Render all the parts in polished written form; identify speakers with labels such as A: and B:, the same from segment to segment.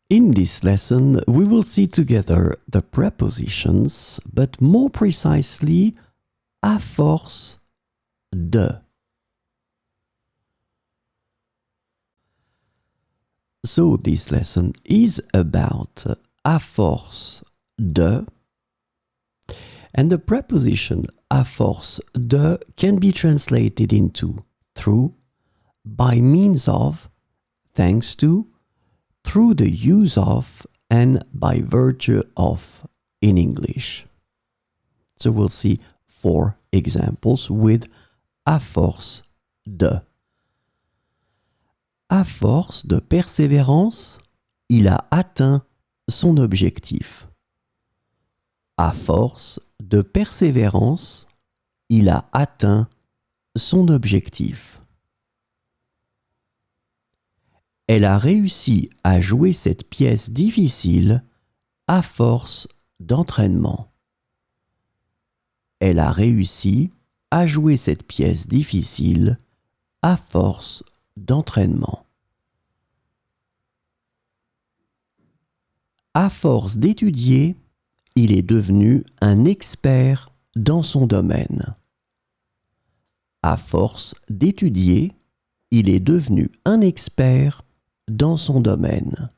A: In this lesson, we will see together the prepositions, but more precisely, à force de. So this lesson is about à force de, and the preposition à force de can be translated into through, by means of, thanks to, through the use of, and by virtue of in English. So we'll see 4 examples with à force de. À force de persévérance, il a atteint son objectif. À force de persévérance, il a atteint son objectif. Elle a réussi à jouer cette pièce difficile à force d'entraînement. Elle a réussi à jouer cette pièce difficile à force d'entraînement. À force d'étudier, il est devenu un expert dans son domaine. À force d'étudier, il est devenu un expert dans son domaine.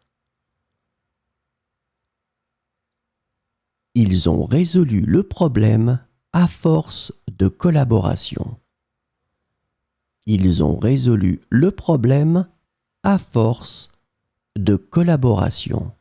A: Ils ont résolu le problème à force de collaboration. Ils ont résolu le problème à force de collaboration.